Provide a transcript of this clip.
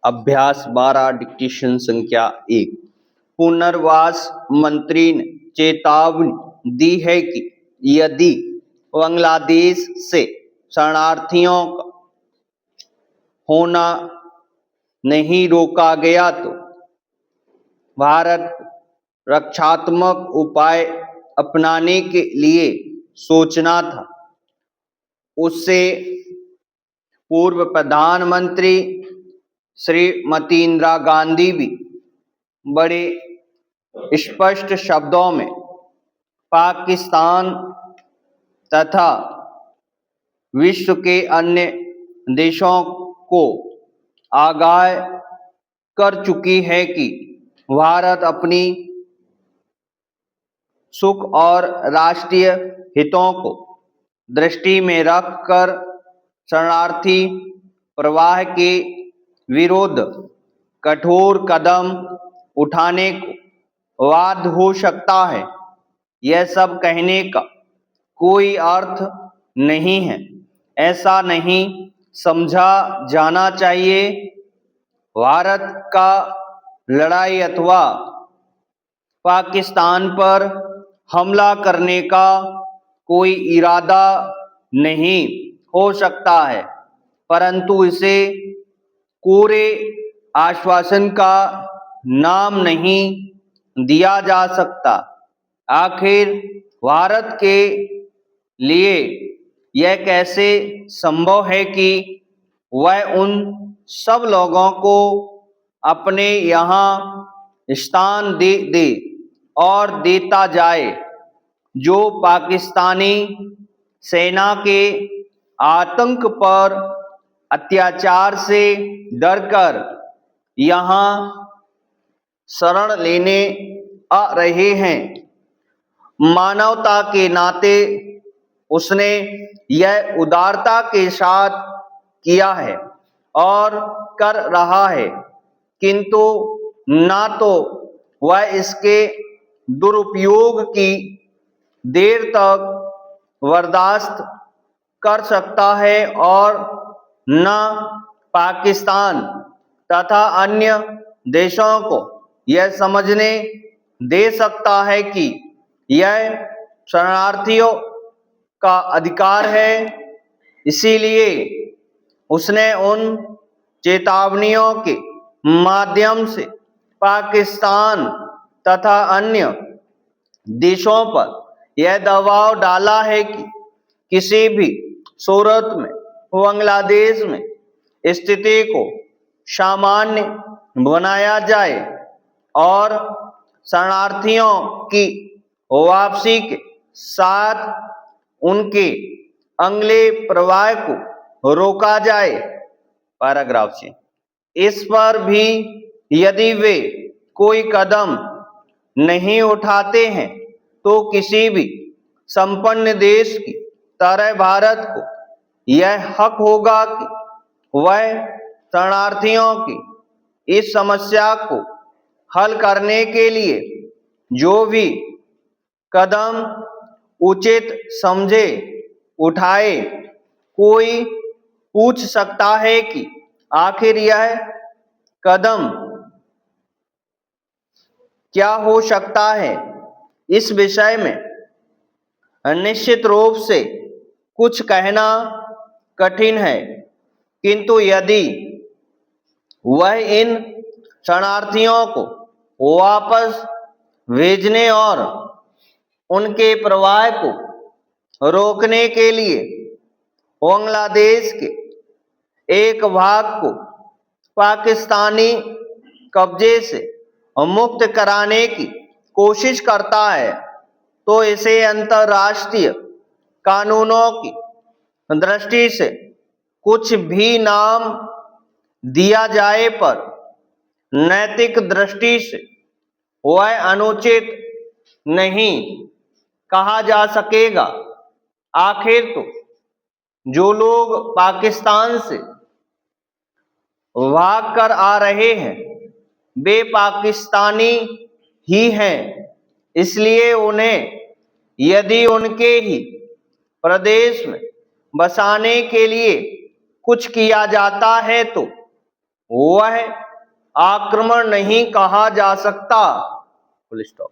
अभ्यास 12 डिक्टेशन संख्या 1। पुनर्वास मंत्री ने चेतावनी दी है कि यदि बांग्लादेश से शरणार्थियों का होना नहीं रोका गया तो भारत रक्षात्मक उपाय अपनाने के लिए सोचना था। उससे पूर्व प्रधानमंत्री श्रीमती इंदिरा गांधी भी बड़े स्पष्ट शब्दों में पाकिस्तान तथा विश्व के अन्य देशों को आगाह कर चुकी है कि भारत अपनी सुख और राष्ट्रीय हितों को दृष्टि में रखकर शरणार्थी प्रवाह के विरुद्ध कठोर कदम उठाने को बाध्य हो सकता है। यह सब कहने का कोई अर्थ नहीं है। ऐसा नहीं समझा जाना चाहिए। भारत का लड़ाई अथवा पाकिस्तान पर हमला करने का कोई इरादा नहीं हो सकता है, परंतु इसे कोरे आश्वासन का नाम नहीं दिया जा सकता। आखिर भारत के लिए यह कैसे संभव है कि वह उन सब लोगों को अपने यहाँ स्थान दे और देता जाए जो पाकिस्तानी सेना के आतंक पर अत्याचार से डरकर यहाँ शरण लेने आ रहे हैं। मानवता के नाते उसने यह उदारता के साथ किया है और कर रहा है, किंतु ना तो वह इसके दुरुपयोग की देर तक बर्दाश्त कर सकता है और न पाकिस्तान तथा अन्य देशों को यह समझने दे सकता है कि यह शरणार्थियों का अधिकार है। इसीलिए उसने उन चेतावनियों के माध्यम से पाकिस्तान तथा अन्य देशों पर यह दबाव डाला है कि किसी भी सूरत में बांग्लादेश में स्थिति को सामान्य बनाया जाए और शरणार्थियों की वापसी के साथ उनके अगले प्रवाह को रोका जाए। पैराग्राफ से इस पर भी यदि वे कोई कदम नहीं उठाते हैं तो किसी भी संपन्न देश की तरह भारत को यह हक होगा कि वह शरणार्थियों की इस समस्या को हल करने के लिए जो भी कदम उचित समझे उठाए। कोई पूछ सकता है कि आखिर यह कदम क्या हो सकता है। इस विषय में निश्चित रूप से कुछ कहना कठिन है, किंतु यदि वह इन शरणार्थियों को वापस भेजने और उनके प्रवाह को रोकने के लिए बांग्लादेश के एक भाग को पाकिस्तानी कब्जे से मुक्त कराने की कोशिश करता है तो इसे अंतर्राष्ट्रीय कानूनों की दृष्टि से कुछ भी नाम दिया जाए पर नैतिक दृष्टि से वह अनुचित नहीं कहा जा सकेगा। आखिर तो जो लोग पाकिस्तान से भाग कर आ रहे हैं वे पाकिस्तानी ही हैं, इसलिए उन्हें यदि उनके ही प्रदेश में बसाने के लिए कुछ किया जाता है तो वह आक्रमण नहीं कहा जा सकता। Full stop.